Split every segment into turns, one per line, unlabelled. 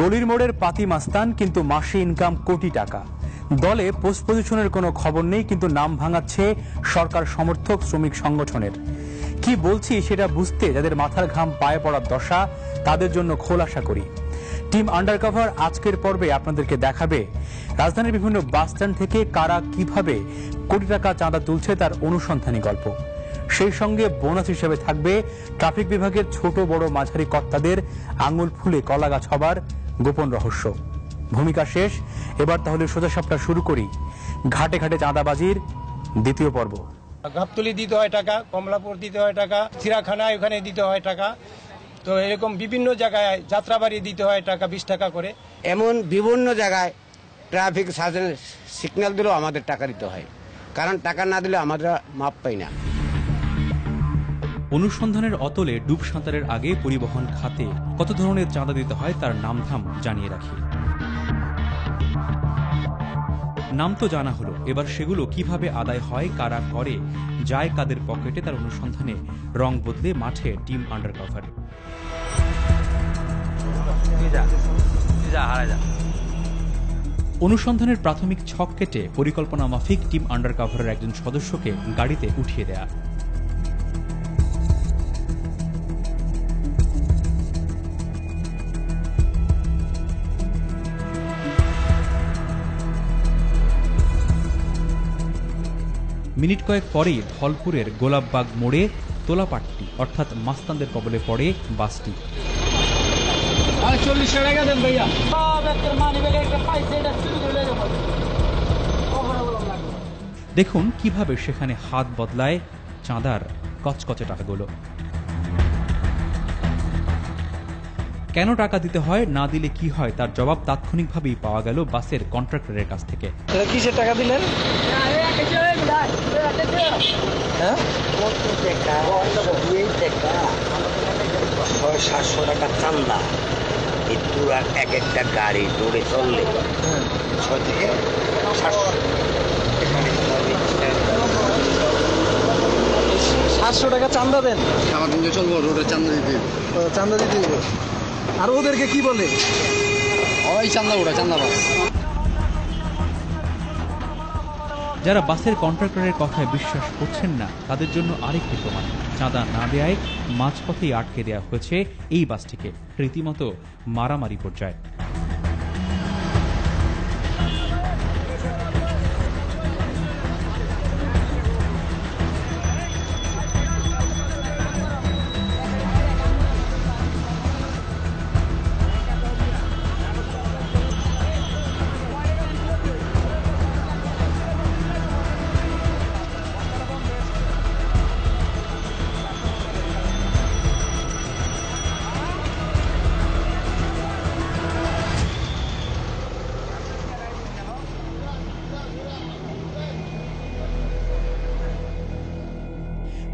গলির মোড়ের পাতি মাস্তান কিন্তু মাসে ইনকাম কোটি টাকা। দলে পোস্ট পজিশনের কোনো খবর নেই, কিন্তু নাম ভাঙাচ্ছে সরকার সমর্থক শ্রমিক সংগঠনের। কি বলছি সেটা বুঝতে যাদের মাথার ঘাম পায়ে পড়ার দশা, তাদের জন্য খোলাসা করি। টিম আন্ডারকভার আজকের পর্বে আপনাদেরকে দেখাবে রাজধানীর বিভিন্ন বাস স্ট্যান্ড থেকে কারা কিভাবে কোটি টাকা চাঁদা তুলছে তার অনুসন্ধানী গল্প। সেই সঙ্গে বোনাস হিসেবে থাকবে ট্রাফিক বিভাগের ছোট বড় মাঝারি কর্তাদের আঙুল ফুলে কলা গাছ হবার গোপন রহস্য। ভূমিকা শেষ, এবার তাহলে সোজা সাপটা শুরু করি ঘাটে ঘাটে চাঁদাবাজির দ্বিতীয় পর্ব।
গাবতলী দিতে হয় টাকা, কমলাপুর দিতে হয় টাকা, চিড়াখানায় ওখানে দিতে হয় টাকা, তো এরকম বিভিন্ন জায়গায় যাত্রাবাড়ি দিতে হয় টাকা 20 টাকা করে।
এমন বিভিন্ন জায়গায় ট্রাফিক সিগন্যাল দিলেও আমাদের টাকা দিতে হয়, কারণ টাকা না দিলে আমরা মাপ পাই না।
অনুসন্ধানের অতলে ডুব সাঁতারের আগে পরিবহন খাতে কত ধরনের চাঁদা দিতে হয় তার নামধাম জানিয়ে রাখি। নাম তো জানা হলো, এবার সেগুলো কিভাবে আদায় হয়, কারা করে, যায় কাদের পকেটে, তার অনুসন্ধানে রং বদলে মাঠে টিম আন্ডারকভার। অনুসন্ধানের প্রাথমিক ছক কেটে পরিকল্পনা মাফিক টিম আন্ডারকভারের একজন সদস্যকে গাড়িতে উঠিয়ে দেয়া। মিনিট কয়েক পরেই ধলপুরের গোলাপবাগ মোড়ে তোলাপাট্টি অর্থাৎ মাস্তানদের কবলে পড়ে বাসটি। দেখুন কিভাবে সেখানে হাত বদলায় চাঁদার কচকচে টাকাগুলো। কেন টাকা দিতে হয়, না দিলে কি হয়, তার জবাব তাৎক্ষণিকভাবেই পাওয়া গেল বাসের কন্ট্রাক্টরের কাছ থেকে।
কিসের টাকা দিলেন?
600-700 টাকা চান্দা। এই পুরা এক একটা গাড়ি দৌড়ে চললে 6 থেকে
700 টাকা চান্দা দেন।
সারাদিন চলবো, রোডে চান্দা দিতে
চান্দা দিতে হবে। আর ওদেরকে কি বলে?
ওই চান্দা ওটা চান্দা বাস।
যারা বাসের কন্ট্রাক্টরের কথায় বিশ্বাস করছেন না, তাদের জন্য আরেকটি প্রমাণ। চাঁদা না দেয়ায় মাঝপথেই আটকে দেওয়া হয়েছে এই বাসটিকে, রীতিমতো মারামারি পর্যায়ে।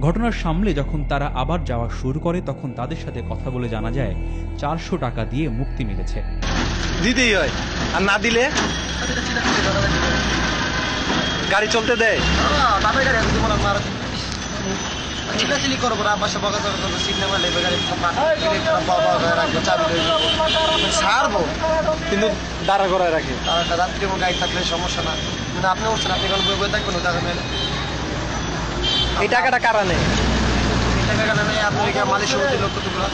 ঘটনার সামলে যখন তারা আবার যাওয়া শুরু করে, তখন তাদের সাথে কথা বলে জানা যায় 400 টাকা দিয়ে মুক্তি মিলেছে।
দিতেই হয়, আর না দিলে গাড়ি চলতে দেয়। কিন্তু দাঁড়া করায় রাখে। রাত্রি গাড়ি থাকলে সমস্যা না, কিন্তু আপনি বলছেন আপনি বই থাকবেন টাকা মেলে। এই টাকাটা কারা নেই? এই টাকাটা নেই আপনার মালিশ সমিতির লোক কতগুলো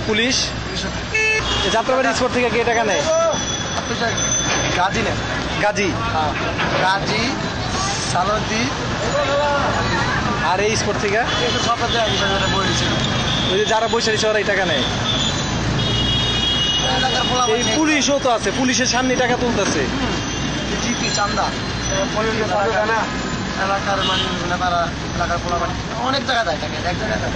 পুলিশ। যাত্রাবাড়ি স্পোর্ট থেকে কে টাকা নেয়? গাজী নেন। গাজী, গাজী, সালদি। আর এই স্পোর্ট থেকে ওই যে যারা বসে দিচ্ছে ওরা এই টাকা নেয়। এই পুলিশও তো আছে, পুলিশের সামনে টাকা তুলতেছে। জিপি চান্দা এলাকার মানে এলাকার পোলাপানি অনেক জায়গায় দেয় টাকা, এক জায়গায় দেয়।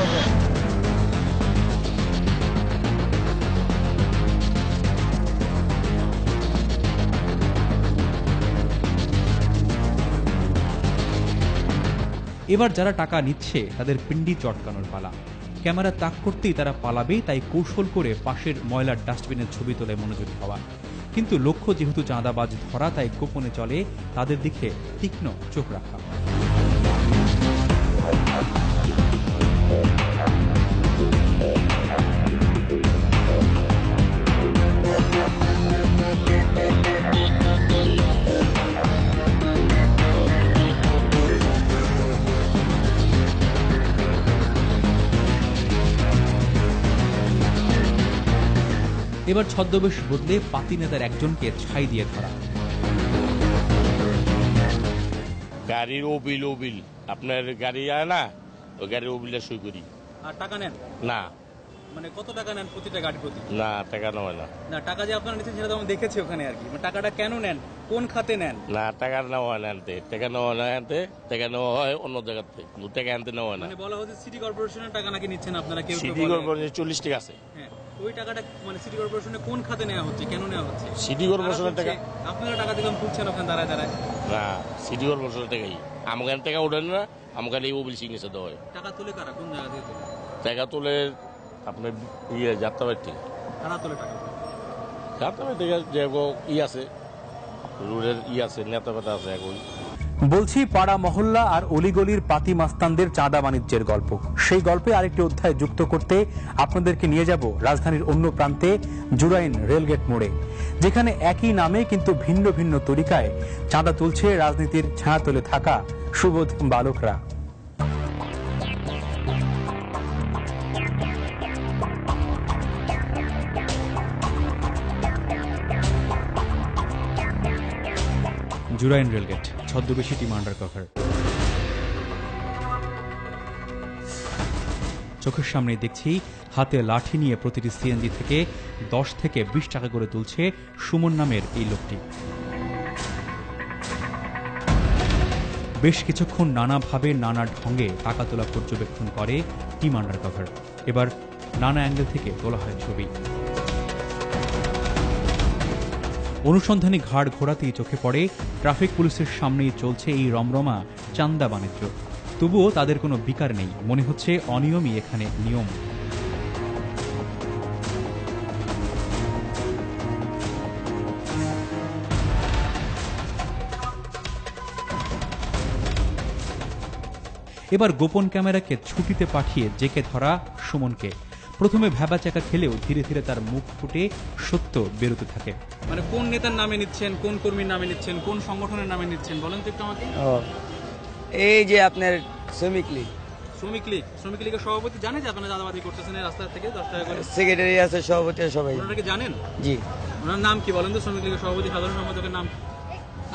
এবার যারা টাকা নিচ্ছে তাদের পিন্ডি চটকানোর পালা। ক্যামেরা তাক করতেই তারা পালাবে, তাই কৌশল করে পাশের ময়লার ডাস্টবিনের ছবি তোলে মনোযোগী হওয়া। কিন্তু লক্ষ্য যেহেতু চাঁদাবাজ ধরা, তাই গোপনে চলে তাদের দিকে তীক্ষ্ণ চোখ রাখা। এবার ছদ্মবেশ বদলে পাতি নেতার একজনকে ছাই দিয়ে ধরা।
গাড়ির ওবিল আপনার গাড়ি আয় না, ওই গাড়ির ওবিলটা সই করি।
আর টাকা নেন
না,
মানে কত টাকা নেন প্রতিটা গাড়ি প্রতি?
না টাকা নেওয়া না।
না, টাকা যে আপনারা নিচ্ছেন সেটা তো আমি দেখেছি ওখানে আর কি। টাকাটা কেন নেন, কোন খাতে নেন?
না, টাকা নেওয়া না আনতে, টাকা নেওয়া না আনতে, টাকা নেওয়া হয় অন্য জায়গা থেকে, টাকা আনতে নেওয়া না।
মানে বলা হচ্ছে সিটি কর্পোরেশনের টাকা নাকি নিচ্ছেন আপনারা, কেউ কেউ
সিটি
বলে।
কর্পোরেশন 40 টাকা আছে।
হ্যাঁ, ওই টাকাটা মানে সিটি কর্পোরেশনে কোন খাতে নেওয়া হচ্ছে, কেন নেওয়া হচ্ছে?
সিটি কর্পোরেশনের টাকা।
আপনারা টাকা দিলাম তুলছেন ওখানে দাঁড়ায় দাঁড়ায়।
না, সিটি কর্পোরেশনের টাকাই আমাকে টাকা ওঠেন না, আমাকে এই ওবিল সিগনেচার দেওয়া হয়।
টাকা তুলে কারা, কোন জায়গা থেকে তুলে?
টাকা তুলে আপনার যাত্রাবাড়ি থেকে।
কারা তোলে টাকা?
যাত্রাবাড়ি থেকে যে আছে রোডের আছে, নেতা পেতা আছে এখন।
বলছি পাড়া মহল্লা আর অলিগলির পাতি মাস্তানদের চাঁদা বাণিজ্যের গল্প। সেই গল্পে আরেকটি অধ্যায় যুক্ত করতে আপনাদেরকে নিয়ে যাব রাজধানীর অন্য প্রান্তে, জুরাইন রেলগেট মোড়ে, যেখানে একই নামে কিন্তু ভিন্ন ভিন্ন তরিকায় চাঁদা তুলছে রাজনীতির ছায়াতলে থাকা সুবোধ বালকরা। জুরাইন রেলগেট, ছদ্মবেশী টিম আন্ডারকভার। চোখের সামনে দেখছি হাতে লাঠি নিয়ে প্রতিটি সিএনজি থেকে 10 থেকে 20 টাকা করে তুলছে সুমন নামের এই লোকটি। বেশ কিছুক্ষণ নানাভাবে নানা ঢঙ্গে টাকা তোলা পর্যবেক্ষণ করে টিম আন্ডারকভার। এবার নানা অ্যাঙ্গেল থেকে তোলা হয় ছবি। অনুসন্ধানী ঘাড় ঘোরাতেই চোখে পড়ে ট্রাফিক পুলিশের সামনেই চলছে এই রমরমা চাঁদা বাণিজ্য। তবুও তাদের কোনো বিকার নেই, মনে হচ্ছে অনিয়মই এখানে নিয়ম। এবার গোপন ক্যামেরাকে ছুটিতে পাঠিয়ে জেকে ধরা সুমনকে। প্রথমে ভ্যাবাচাকা খেলেও ধীরে ধীরে তার মুখ ফুটে সত্য বেরোতে থাকে। মানে কোন নেতার নামে নিচ্ছেন, কোন কর্মীর নামে নিচ্ছেন, কোন সংগঠনের নামে নিচ্ছেন বলেন তো একটু আমাকে।
এই যে আপনার শ্রমিক লীগ।
শ্রমিক লীগ, শ্রমিক লীগের সভাপতি জানে যে আপনারা চাঁদাবাজি করতেছেন রাস্তা থেকে 10 টাকা করে?
সেক্রেটারি আছে, সভাপতি সবাই।
ওনারা কি জানেন?
জি।
ওনার নাম কি বলেন তো, শ্রমিক লীগের সভাপতি সাধারণ সম্পাদকের নাম?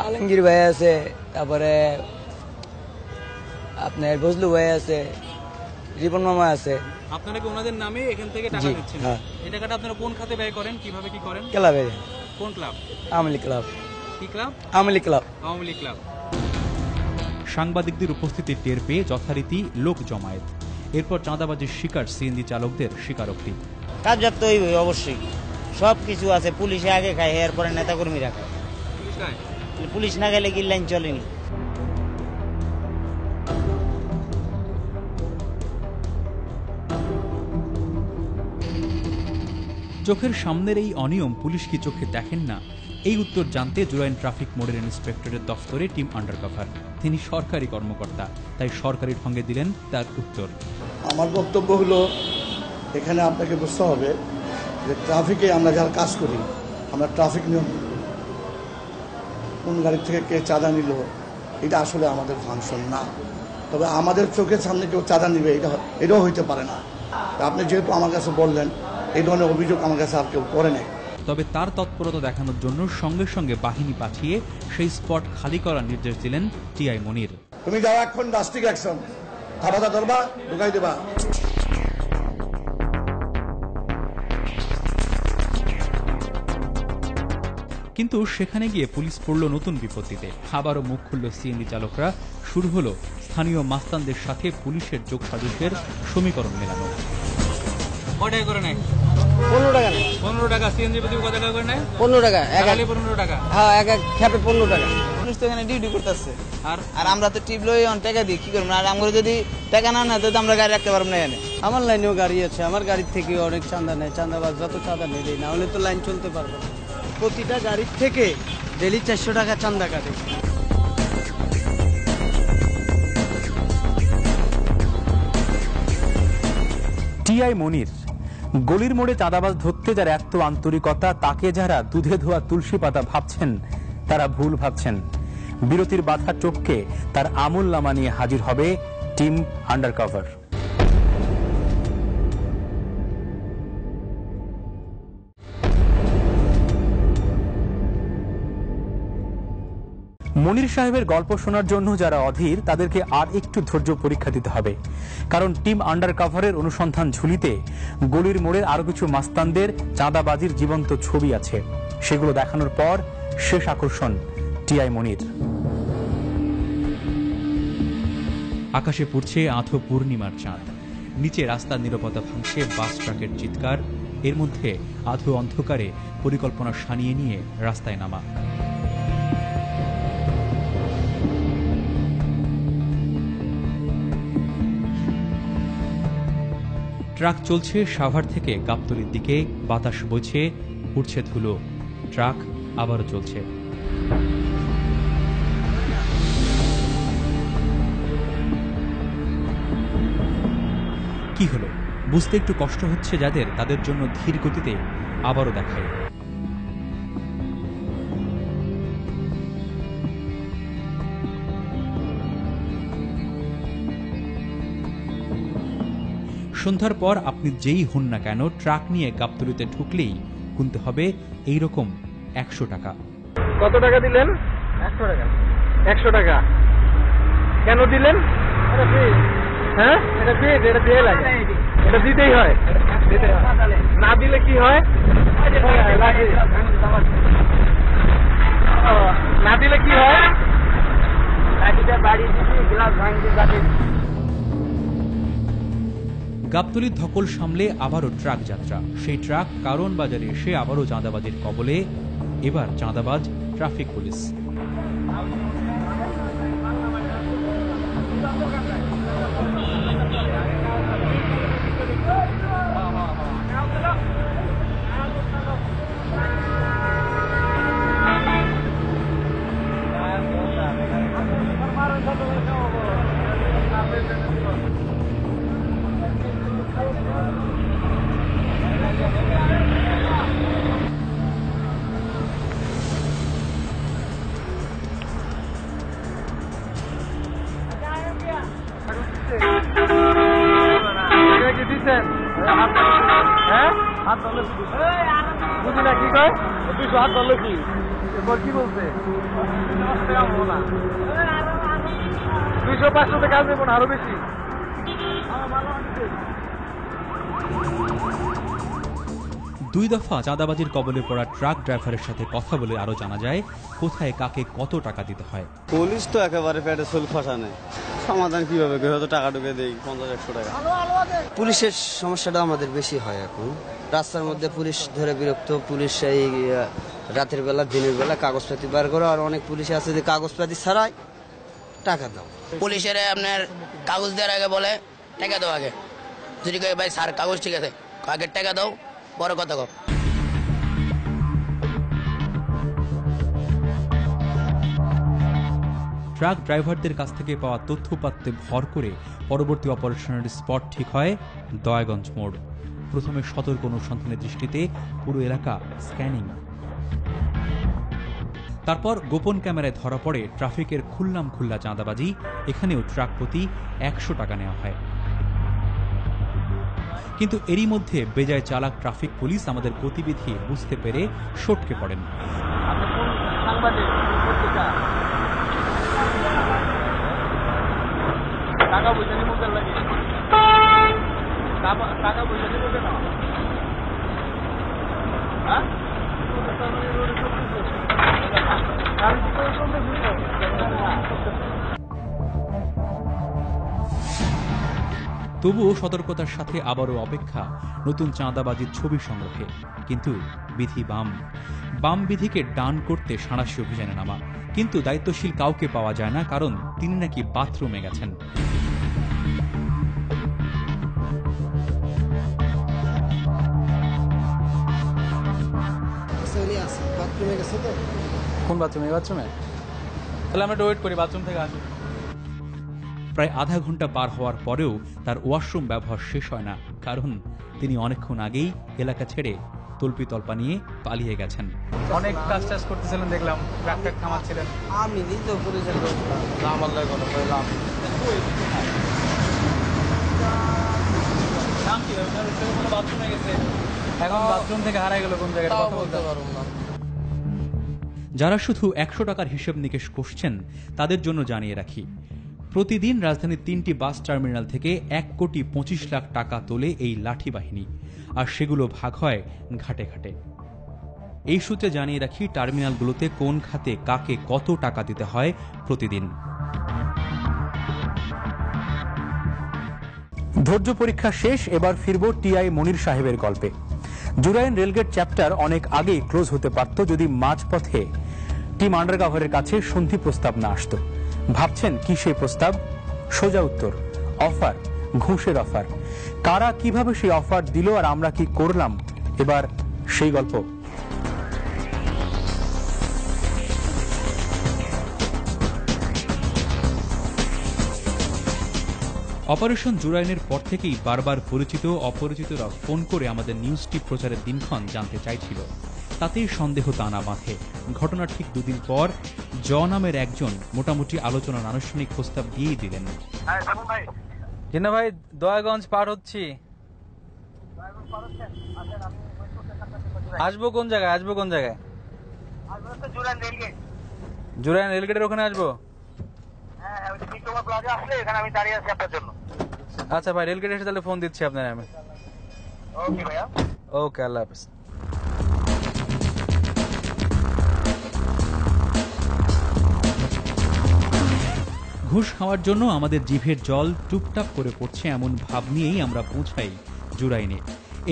আলমগীর ভাই আছে, তারপরে আপনার বজলু ভাই আছে, রিপন মামা আছে।
আপনারা কি ওনাদের নামে এখান থেকে টাকা নিচ্ছেন? এই টাকাটা আপনারা কোন খাতে ব্যয় করেন, কিভাবে কি করেন?
ক্লাবে।
কোন ক্লাব?
আওয়ামী লীগ ক্লাব।
কি club?
Awami League club.
Awami League club. সাংবাদিকদের উপস্থিতি টের পেয়ে যথারীতি লোক জমায়েত। এরপর চাঁদাবাজির শিকার সিএনজি চালকদের স্বীকারোক্তি।
কাজ তো অবশ্যই সব কিছু আছে, পুলিশে আগে খায়, এরপরে নেতাকর্মীরা খায়। পুলিশ না গেলে কি লাইন চলেনি।
চোখের সামনের এই অনিয়ম পুলিশ কি চোখে দেখেন না? এই উত্তর জানতে জুরাইন ট্রাফিক মোড়ের ইন্সপেক্টরের দফতরে টিম আন্ডারকভার। তিনি সরকারি কর্মকর্তা, তাই সরকারি ঢঙ্গে দিলেন তার উত্তর।
আমার বক্তব্য হলো, এখানে আপনাকে বুঝতে হবে যে ট্রাফিকে আমরা যারা কাজ করি, আমরা ট্রাফিক নিয়ম, কোন গাড়ি থেকে কে চাঁদা নিল, এটা আসলে আমাদের ফাংশন না। তবে আমাদের চোখের সামনে কেউ চাঁদা নিবে এটাও হইতে পারে না। আপনি যেহেতু আমার কাছে বললেন, এই ধরনের অভিযোগ আমার কাছে আর কেউ করে নেই।
তবে তার তৎপরতা দেখানোর জন্য সঙ্গে সঙ্গে বাহিনী পাঠিয়ে সেই স্পট খালি করার নির্দেশ দিলেন টিআই মনির।
তুমি যাও এখন ড্রাস্টিক অ্যাকশন, থাবাটা ধরবা, ঢুকাই দেবা।
কিন্তু সেখানে গিয়ে পুলিশ পড়ল নতুন বিপত্তিতে। আবারও মুখ খুলল সিএনজি চালকরা। শুরু হলো স্থানীয় মাস্তানদের সাথে পুলিশের যোগসাজশের সমীকরণ মেলানো। কয় টাকা করে নেয়?
15 টাকা।
15 টাকা। সিএনজি প্রতি কত টাকা করে নেয়?
15 টাকা।
15 টাকা।
হ্যাঁ, এক এক খেপে 15 টাকা।
পুলিশ তো এখানে ডিউটি করতেছে,
আর
আমরা তো টিপ লই টাকা দিই, কি করবো? আর আমরা যদি টাকা না নেয় তো আমরা গাড়ি রাখতে পারবো না এখানে।
আমার লাইনেও গাড়ি আছে, আমার গাড়ির থেকে অনেক চাঁদা নেয়। চাঁদাবাজ যত চাঁদা নেই, না হলে তো লাইন চলতে পারবে না। প্রতিটা গাড়ির থেকে ডেলি 400 টাকা চাঁদা কাটে।
টিআই মনির, গলির মোড়ে চাঁদাবাজ ধরতে যারা এত আন্তরিকতা, তাকে যারা দুধে ধোয়া তুলসী পাতা ভাবছেন, তারা ভুল ভাবছেন। বিরতির বাধা টপকে তার আমলনামা নিয়ে হাজির হবে টিম আন্ডারকভার। মনির সাহেবের গল্প শোনার জন্য যারা অধীর তাদেরকে আর একটু ধৈর্য পরীক্ষা দিতে হবে, কারণ টিম আন্ডার কাভারের অনুসন্ধান ঝুলিতে গলির মোড়ের আরো কিছু মাস্তানদের চাঁদাবাজির জীবন্ত ছবি আছে। সেগুলো দেখানোর পর শেষ আকর্ষণ টিআই মনির। আকাশে পড়ছে আধো পূর্ণিমার চাঁদ, নিচে রাস্তার নীরবতা ভাঙছে বাস ট্রাকের চিৎকার, এর মধ্যে আধো অন্ধকারে পরিকল্পনা সানিয়ে নিয়ে রাস্তায় নামা। ট্রাক চলছে সাভার থেকে গাবতলীর দিকে, বাতাস বইছে, উঠছে ধুলো, ট্রাক আবারও চলছে। কি হলো বুঝতে একটু কষ্ট হচ্ছে যাদের, তাদের জন্য ধীর গতিতে আবারও দেখায়। সন্ধ্যার পর আপনি যেই হন না কেন, ট্রাক নিয়ে গাবতলীতে ঢুকলেই গুনতে হবে এইরকম 100 টাকা।
কত টাকা দিলেন? 100 টাকা। 100 টাকা কেন দিলেন? হ্যাঁ, এটা দিয়ে লাগে, এটা দিতেই হয়। না দিলে কি হয়? না দিলে কি হয়?
গাবতলীর ধকল সামলে আবারও ট্রাক যাত্রা। সেই ট্রাক কারণ বাজারে এসে আবারও চাঁদাবাজির কবলে, এবার চাঁদাবাজ ট্রাফিক পুলিশ।
বুঝি না কি কয়? 200 হাত ধরলো কি? এরপর কি বলছে? 200-500 কাজ দেবো না, আরো বেশি।
দুই দফা চাঁদাবাজির কবলে পড়া ট্রাক ড্রাইভারের সাথে কথা বলে আরো জানা যায় কোথায় কাকে কত টাকা দিতে হয়।
পুলিশ তো একেবারে পেটে চুল ফাঁসা নেই, সমাধান কিভাবে হয়তো টাকা ঢুকে দেই 50-100 টাকা।
পুলিশের সমস্যাটা আমাদের বেশি হয় এখন। রাস্তার মধ্যে পুলিশ ধরে বিরক্ত, পুলিশ এই রাতের বেলা দিনের বেলা কাগজপাতি বার করে, আর অনেক পুলিশ আছে যে কাগজপাতি ছাড়াই টাকা দাও।
পুলিশের আপনার কাগজ দেওয়ার আগে বলে টাকা দাও আগে, যদি কয়ে ভাই স্যার কাগজ ঠিক আছে, আগে টাকা দাও, বড় কথা কও।
ট্রাক ড্রাইভারদের কাছ থেকে পাওয়া তথ্যপাত্রে ভর করে পরবর্তী অপারেশনের স্পট ঠিক হয় দয়াগঞ্জ মোড়। প্রথমে সতর্ক অনুসন্ধানের দৃষ্টিতে পুরো এলাকা স্ক্যানিং, তারপর গোপন ক্যামেরায় ধরা পড়ে ট্রাফিকের খুল্লাম খুল্লা চাঁদাবাজি। এখানেও ট্রাক প্রতি 100 টাকা নেওয়া হয়। কিন্তু এরই মধ্যে বেজায় চালাক ট্রাফিক পুলিশ আমাদের গতিবিধি বুঝতে পেরে সটকে পড়েন।
টাকা পয়সা নিয়ে মুখের লাগে, টাকা পয়সা নিয়ে মুখে না। হ্যাঁ,
তবুও সতর্কতার সাথে আবারও অপেক্ষা নতুন চাঁদাবাজির ছবি সংগ্রহে। কিন্তু বিধি বাম বিধিকে ডান করতে সাঁড়াশি অভিযানে নামা, কিন্তু দায়িত্বশীল কাউকে পাওয়া যায় না, কারণ তিনি নাকি বাথরুমে গেছেন।
কোন বাথরুমে? বাথরুমে? তাহলে আমরা ওয়েট করি, বাথরুম থেকে আসি।
প্রায় আধা ঘন্টা পার হওয়ার পরেও তার ওয়াশরুম ব্যবহার শেষ হয় না, কারণ তিনি অনেকক্ষণ আগেই এলাকা ছেড়ে তল্পিতল্পা নিয়ে পালিয়ে গেছেন।
অনেক কাজ টাজ করতেছিলেন দেখলাম, ট্রাক ট্রাক থামাচ্ছিলেন।
আমি তো পুলিশের
আমার লাগে কোনো কইলাম নাম কি বাথরুমে গেছে, এখন বাথরুম থেকে হারাই গেল কোন জায়গায় কথা বলতে পারবো না।
যারা শুধু 100 টাকার হিসেব নিকেশ কষছেন তাদের জন্য জানিয়ে রাখি, প্রতিদিন রাজধানীর 3টি বাস টার্মিনাল থেকে 1,25,00,000 টাকা তোলে এই লাঠি বাহিনী, আর সেগুলো ভাগ হয় ঘাটে ঘাটে। এই সূত্রে জানিয়ে রাখি, টার্মিনালগুলোতে কোন খাতে কাকে কত টাকা দিতে হয় প্রতিদিন। ধৈর্য পরীক্ষা শেষ, এবার ফিরব টিআই মনির সাহেবের গল্পে। জুরাইন রেলগেট চ্যাপ্টার অনেক আগেই ক্লোজ হতে পারত যদি মাঝপথে টিম আন্ডারকভারের কাছে সন্ধি প্রস্তাব না আসত। ভাবছেন কি সেই প্রস্তাব? সোজা উত্তর, অফার, ঘুষের অফার। কারা কিভাবে সেই অফার দিল আর আমরা কি করলাম, এবার সেই গল্প। অপারেশন জুরাইনের পর থেকেই বারবার পরিচিত অপরিচিতরা ফোন করে আমাদের নিউজটি প্রচারের দিনক্ষণ জানতে চাইছিল। তাতেই সন্দেহ টানা বাঁধে। ঘটনার ঠিক 2 দিন পর নামের একজন মোটামুটি আলোচনার আনুষ্ঠানিক প্রস্তাব দিয়েই দিলেন।
জিনা ভাই, দয়াগঞ্জ পার হচ্ছি। আসবো কোন জায়গায়? জুরাইন রেলগেটের ওখানে আসবো? আচ্ছা ভাই, রেলগেট এসে তাহলে ফোন দিচ্ছি আপনার আমি। ওকে, আল্লাহ হাফেজ।
ঘুষ খাওয়ার জন্য আমাদের জিভের জল টুপটাপ করে পড়ছে এমন ভাব নিয়েই আমরা পৌঁছাই জুরাইনে।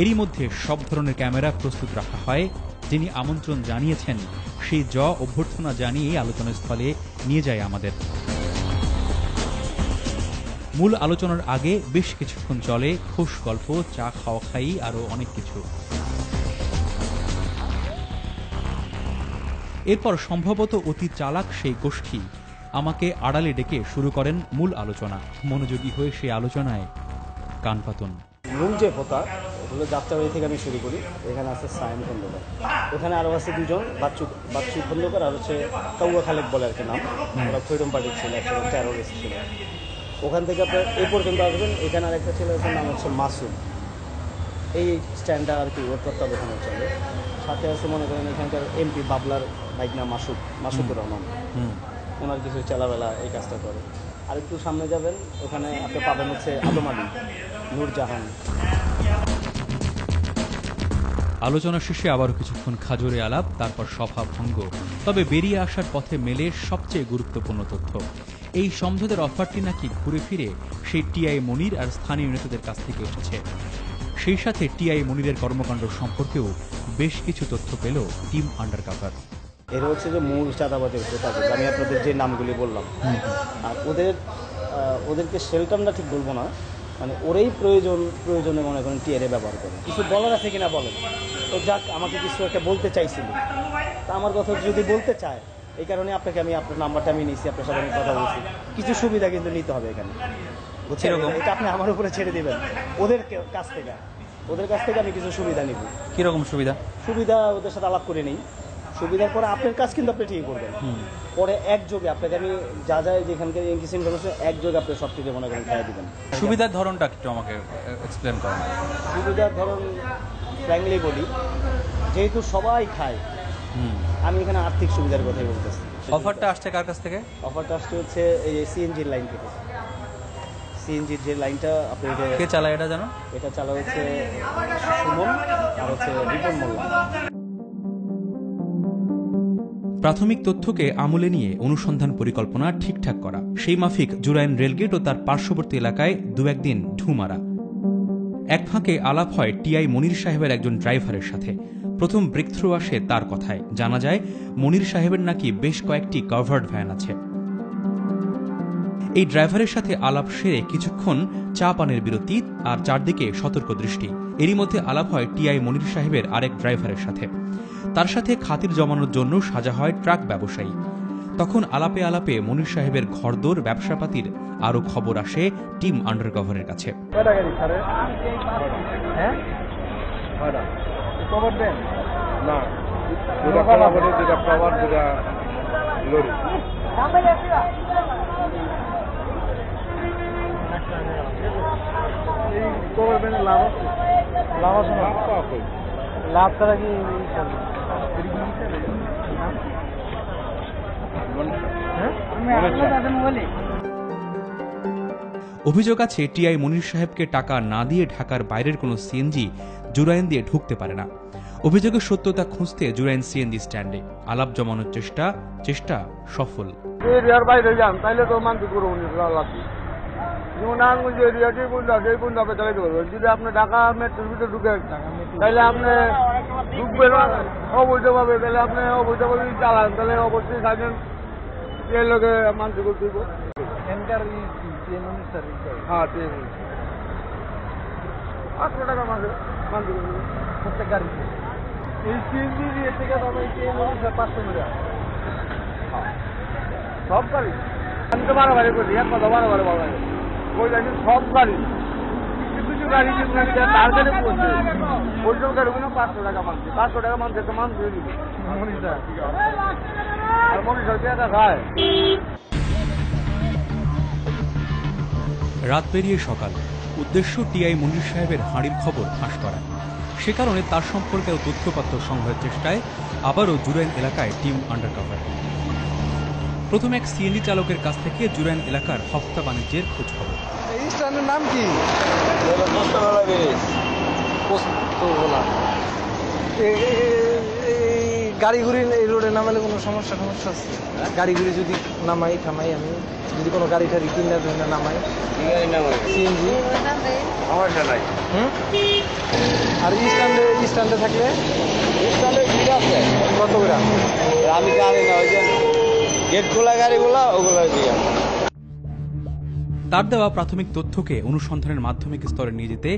এরই মধ্যে সব ধরনের ক্যামেরা প্রস্তুত রাখা হয়। যিনি আমন্ত্রণ জানিয়েছেন সেই অভ্যর্থনা জানিয়েই আলোচনার স্থলে নিয়ে যায় আমাদের। মূল আলোচনার আগে বেশ কিছুক্ষণ চলে খোশ গল্প, চা খাওয়া খাই, আরো অনেক কিছু। এরপর সম্ভবত অতি চালাক সেই গোষ্ঠী আমাকে আড়ালে ডেকে শুরু করেন মূল আলোচনা। মনোযোগী হয়ে সেই আলোচনায় কান পাতুন।
মূল যে হোতা ওগুলো যাত্রাবাড়ি থেকে আমি শুরু করি। এখানে আছে সায়েম খন্দকার, ওখানে আরও আছে 2 জন, বাচ্চু খন্দকার আর হচ্ছে কাউয়া খালেক বলে আর কি নাম। ওরা ফ্রিডম পার্টির ছিল, একটা টেরোরিস্ট ছিল। ওখান থেকে আপনার এই পর্যন্ত আসবেন। এখানে আরেকটা ছেলে আছে, নাম হচ্ছে মাসুম। এই স্ট্যান্ডটা আর কি ওর তত্ত্বাবধানে চলে। সাথে আছে মনে করেন এখানকার এমপি বাবলার বাইক নাম মাসুদুর রহমান, ওনার কিছু চালাবেলা এই কাজটা করে। আর একটু সামনে যাবেন, ওখানে আপনি পাবেন হচ্ছে আদম আলী, নূরজাহান।
আলোচনা শেষে আবারও কিছুক্ষণ খাজুরে আলাপ, তারপর সভা ভঙ্গ। তবে বেরিয়ে আসার পথে মেলে সবচেয়ে গুরুত্বপূর্ণ তথ্য। এই সমঝোতার অফারটি নাকি ঘুরে ফিরে সেই টিআই মনির আর স্থানীয় নেতাদের কাছ থেকে এসেছে। সেই সাথে টিআই মনিরের কর্মকাণ্ড সম্পর্কেও বেশ কিছু তথ্য পেল টিম আন্ডারকভার।
এর হচ্ছে যে মূল চাঁদাবাজের হোতাকে আমি আপনাদের যে নামগুলি বললাম, আর ওদেরকে শেল্টার না ঠিক বলবো না, মানে ওরাই প্রয়োজনে মনে করেন টিআরে ব্যবহার করে। কিছু বলার আছে কিনা বলেন তো। যাক, আমাকে কিছু একটা বলতে চাইছিল, তা আমার কথা যদি বলতে চায়, এই কারণে আমি আপনার নাম্বারটা আমি নিয়েছি, আপনার সাথে আমি কথা বলছি। কিছু সুবিধা কিন্তু নিতে হবে এখানে, বুঝছেন? এটা আপনি আমার উপরে ছেড়ে দিবেন। ওদের কাছ থেকে আমি কিছু সুবিধা নিব।
কিরকম সুবিধা?
ওদের সাথে আলাপ করে নেই। সুবিধার পরে আপনার কাজ কিন্তু আপনি ঠিক করবেন। পরে একযোগে আপনাকে আমি যা যেখানকার ইনফরমেশন একযোগে আপনি সব কিছু মনে করেন খাইয়ে দিবেন।
সুবিধার ধরনটা একটু আমাকে এক্সপ্লেন করেন।
সুবিধার ধরন ফ্র্যাঙ্কলি বলি, যেহেতু সবাই খায়, আমি এখানে আর্থিক সুবিধার কথাই বলতেছি।
অফারটা আসছে কার কাছ থেকে?
অফারটা আসছে হচ্ছে এই সিএনজির লাইন থেকে। সিএনজির যে লাইনটা আপনি
কে চালায় এটা জানো?
এটা চালা হচ্ছে সুমন আর হচ্ছে রিপন মোল্লা।
প্রাথমিক তথ্যকে আমলে নিয়ে অনুসন্ধান পরিকল্পনা ঠিকঠাক করা, সেই মাফিক জুরাইন রেলগেট ও তার পার্শ্ববর্তী এলাকায় 2-1 দিন ঢু মারা। এক ফাঁকে আলাপ হয় টিআই মনির সাহেবের একজন ড্রাইভারের সাথে। প্রথম ব্রেকথ্রু আসে তার কথায়। জানা যায় মনির সাহেবের নাকি বেশ কয়েকটি কাভার্ড ভ্যান আছে। এই ড্রাইভারের সাথে আলাপ সেরে কিছুক্ষণ চা পানের বিরতি আর চারদিকে সতর্ক দৃষ্টি। এরই মধ্যে আলাপ হয় টিআই মনির সাহেবের আরেক ড্রাইভারের সাথে। তার সাথে খাতির জমানোর জন্য সাজা হয় ট্রাক ব্যবসায়ী। তখন আলাপে আলাপে মনির সাহেবের ঘরদোর ব্যবসাপাতির আরো খবর আসে টিম আন্ডারকভারের কাছে।
লাভ ছাড়া কি
অভিযোগ আছে টিআই মনির সাহেবকে টাকা না দিয়ে ঢাকার বাইরের কোনো সিএনজি জুরাইন দিয়ে ঢুকতে পারে না। অভিযোগের সত্যতা খুঁজতে জুরাইন সিএনজি স্ট্যান্ডে আলাপ জমানোর চেষ্টা সফল।
এরিয়ার বাইরে যান তাইলে তো মানতে করবো লাগবে, যেমন নারায়ণগঞ্জ এরিয়া যে বন্ধু আপনি চালাইতে পারবেন। যদি আপনি ঢাকা মেট্রোর ভিতরে ঢুকেন তাহলে আপনি ঢুকবেন অবৈধভাবে, তাহলে আপনি অবৈধভাবে চালান, তাহলে অবশ্যই থাকেন এর লোকে মানতে করতে হইব। হ্যাঁ 800 টাকা মানতে করতে প্রত্যেক গাড়িতে। এই সিএনজি দিয়ে থেকে তবে 500 টাকা সব গাড়ি। আমি তো বারবার করি, এক কথা বারবার বলা যায় ওই গাড়ি সব গাড়ি, কিছু গাড়ি তার গাড়ি পড়ছে ওইসব গাড়িগুলো 500 টাকা মানছে। 500 টাকা মানছে তো মানতে দিবে মনীষা, আর মনীষা পেয়াদা খায়।
রাত পেরিয়ে সকাল, উদ্দেশ্য টিআই মনির সাহেবের হাঁড়ির খবর ফাঁস করা। সে কারণে তার সম্পর্কে তথ্যপত্র সংগ্রহের চেষ্টায় আবারও জুরাইন এলাকায় টিম আন্ডারকভার। প্রথম এক সিএনজি চালকের কাছ থেকে জুরাইন এলাকার হপ্তা বাণিজ্যের খোঁজ খবর।
এই স্ট্যান্ডের নাম কি? গাড়ি ঘুরি এই রোডে নামালে কোনো সমস্যা আছে? গাড়ি ঘুরি যদি নামাই থামাই, আমি যদি কোনো গাড়ি টাড়ি কিনে নামাই সিএনজি সমস্যা নাই। আর স্ট্যান্ডে থাকলে কত গ্রাম
আমি জানি না, ওই যে গেট খোলা গাড়িগুলো ওগুলো দিয়ে।
তার দেওয়া প্রাথমিক তথ্যকে অনুসন্ধানের মাধ্যমিক স্তরে নিয়ে যেতে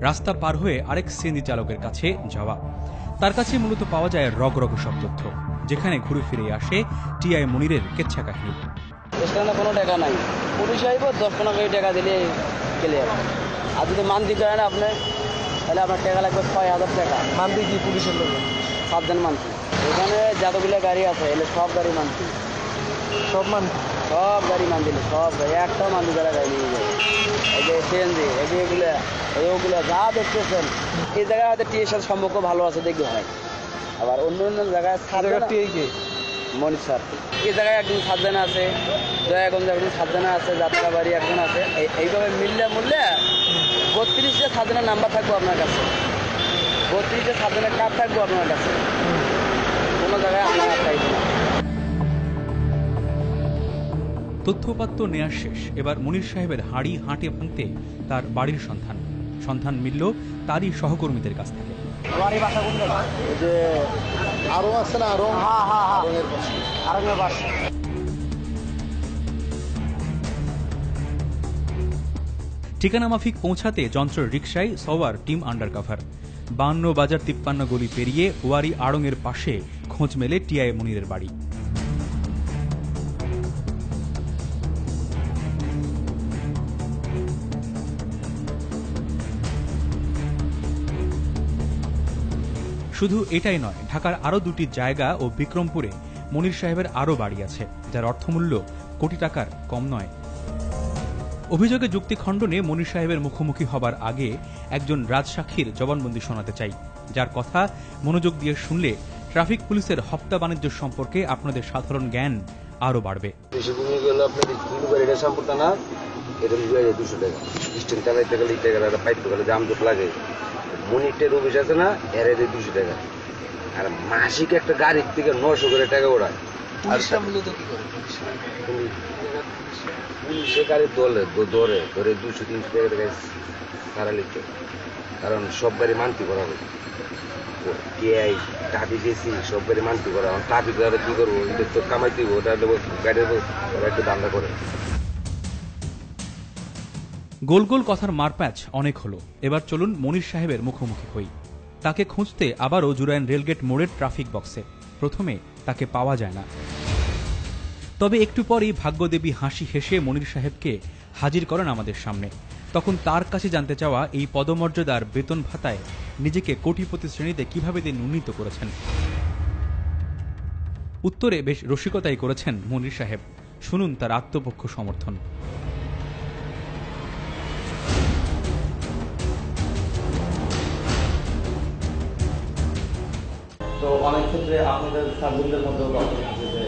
রাস্তা পার হয়ে আরেক সিএনজি চালকের কাছে যাওয়া। তার কাছে মূলত পাওয়া যায় রগ সব তথ্য, যেখানে ঘুরে ফিরে আসে টিআই মনিরের কেচ্ছা কাহিনী।
স্ট্যান্ডে কোনো টাকা নাই, পুলিশ আইব 10-15 কোটি টাকা দিলে ক্লিয়ার। আর যদি মান্থলি করেন আপনি, তাহলে আপনার টাকা লাগবে 6000 টাকা।
মান্থলি কি পুলিশের লোক?
7 দিন মান্থলি। এখানে যতগুলো গাড়ি আছে এলে সব গাড়ি মান্থলি,
সব মান্থলি,
সব গাড়ি মান্থলি, সব গাড়ি একটাও মান্থলি যারা গাড়ি নিয়ে যাবে। এই যে সিএনজি ওগুলো যা দেখতেছেন, এই জায়গায় হয়তো টিএর সাথে সম্পর্ক ভালো আছে দেখতে হয়। আবার অন্য অন্য জায়গায় মনির স্যার এই জায়গায় একজন 7 জন আছে, দয়াগঞ্জ একজন 7 জন আছে, যাত্রাবাড়ি একজন আছে। এইভাবে মিললে 32টা 7 জনের নাম্বার থাকবো আপনার কাছে, 32টা 7 জনের কার্ড থাকবো আপনার কাছে, কোনো জায়গায় আপনার পাইব না।
তথ্যপাত্র নেওয়া শেষ, এবার মনির সাহেবের হাঁড়ি হাঁটে ভাঙতে তার বাড়ির সন্ধান মিলল তারই সহকর্মীদের কাছ থেকে।
যে আরো আছে না,
ঠিকানা মাফিক পৌঁছাতে যন্ত্র রিকশায় সওয়ার টিম আন্ডারকভার। 52 বাজার 53 গলি পেরিয়ে ওয়ারি আড়ংয়ের পাশে খোঁজ মেলে টিআই মনিরের বাড়ি। শুধু এটাই নয়, ঢাকার আরও 2টি জায়গা ও বিক্রমপুরে মনির সাহেবের আরও বাড়ি আছে, যার অর্থমূল্য কোটি টাকার কম নয়। অভিযোগে যুক্তি খণ্ডনে মনির সাহেবের মুখোমুখি হবার আগে একজন রাজসাক্ষীর জবানবন্দি শোনাতে চাই, যার কথা মনোযোগ দিয়ে শুনলে ট্রাফিক পুলিশের হপ্তা বাণিজ্য সম্পর্কে আপনাদের সাধারণ জ্ঞান আরও বাড়বে।
মনিটের অফিস আছে না, এর 200 টাকা, আর মাসিক একটা গাড়ির থেকে 900 করে টাকা ওড়ায়। পুলিশে গাড়ি ধরে 200-300 টাকা সারা লিখতে, কারণ সব গাড়ি মানতি করা হবে। ট্রাফিক এসি সব গাড়ি মানতি করা, ট্রাফিক কি করবো, এটা তো কামাই দিব, ওটা গাড়ির একটু দান্দা করে।
গোল গোল কথার মারপ্যাচ অনেক হলো, এবার চলুন মনির সাহেবের মুখোমুখি হই। তাকে খুঁজতে আবারও জুরাইন রেলগেট মোড়ের ট্রাফিক বক্সে। প্রথমে তাকে পাওয়া যায় না, তবে একটু পরেই ভাগ্যদেবী হাসি হেসে মনির সাহেবকে হাজির করেন আমাদের সামনে। তখন তার কাছে জানতে চাওয়া এই পদমর্যাদার বেতন ভাতায় নিজেকে কোটিপতি শ্রেণীতে কিভাবে তিনি উন্নীত করেছেন। উত্তরে বেশ রসিকতাই করেছেন মনির সাহেব। শুনুন তার আত্মপক্ষ সমর্থন।
তো অনেক ক্ষেত্রে আপনাদের সার্জনদের মধ্যেও কথা হচ্ছে যে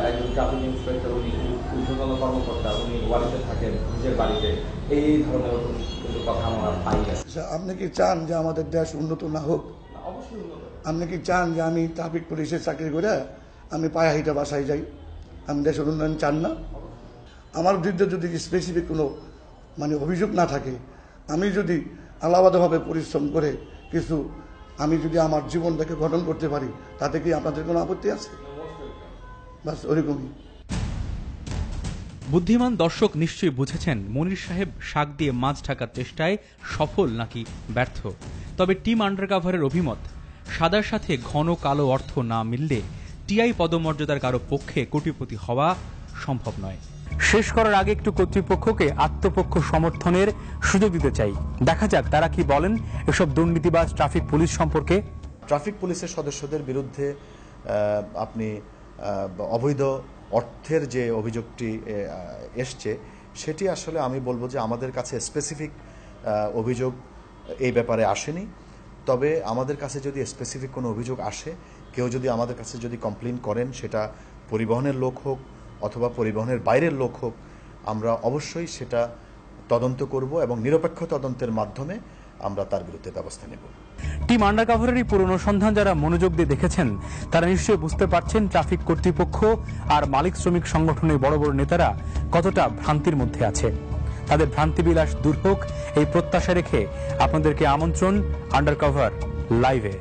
একজন ট্রাফিক ইন্সপেক্টর উনি ঊর্ধ্বতন কর্মকর্তা, উনি বাড়িতে থাকেন, নিজের বাড়িতে, এই ধরনের কিন্তু কথা আমরা পাই না।
আপনি কি চান যে আমাদের দেশ উন্নত না হোক?
অবশ্যই উন্নত।
আপনি কি চান যে আমি ট্রাফিক পুলিশের চাকরি করে আমি পায়ে হাইটা বাসায় যাই? আমি দেশের উন্নয়ন চান না? আমার বিরুদ্ধে যদি স্পেসিফিক কোনো অভিযোগ না থাকে, আমি যদি আলাদাভাবে পরিশ্রম করে কিছু আমি যদি আমার জীবনটাকে গঠন করতে পারি, তাতে কি আপনাদের কোনো আপত্তি আছে? বাস ওরকমই।
বুদ্ধিমান দর্শক নিশ্চয়ই বুঝেছেন মনির সাহেব শাক দিয়ে মাছ ঢাকার চেষ্টায় সফল নাকি ব্যর্থ। তবে টিম আন্ডারকভারের অভিমত, সাদার সাথে ঘন কালো অর্থ না মিললে টিআই পদমর্যাদার কারো পক্ষে কোটিপতি হওয়া সম্ভব নয়। শেষ করার আগে একটু কর্তৃপক্ষকে আত্মপক্ষ সমর্থনের সুযোগ দিতে চাই। দেখা যাক তারা কি বলেন এসব দুর্নীতিবাজ ট্রাফিক পুলিশ সম্পর্কে।
ট্রাফিক পুলিশের সদস্যদের বিরুদ্ধে আপনি অবৈধ অর্থের যে অভিযোগটি এসছে, সেটি আসলে আমি বলবো যে আমাদের কাছে স্পেসিফিক অভিযোগ এই ব্যাপারে আসেনি। তবে আমাদের কাছে যদি স্পেসিফিক কোনো অভিযোগ আসে, কেউ যদি আমাদের কাছে যদি কমপ্লেন করেন, সেটা পরিবহনের লোক হোক অথবা পরিবহনের বাইরের লোক হোক, আমরা অবশ্যই সেটা তদন্ত করব এবং নিরপেক্ষ তদন্তের মাধ্যমে আমরা তার বিরুদ্ধে ব্যবস্থা নেব।
টিম আন্ডারকভারেরই পুরনো সন্ধান যারা মনোযোগ দিয়ে দেখেছেন, তারা নিশ্চয়ই বুঝতে পারছেন ট্রাফিক কর্তৃপক্ষ আর মালিক শ্রমিক সংগঠনের বড় বড় নেতারা কতটা ভ্রান্তির মধ্যে আছে। তাদের ভ্রান্তিবিলাস দূর হোক এই প্রত্যাশা রেখে আপনাদেরকে আমন্ত্রণ আন্ডারকভার লাইভে।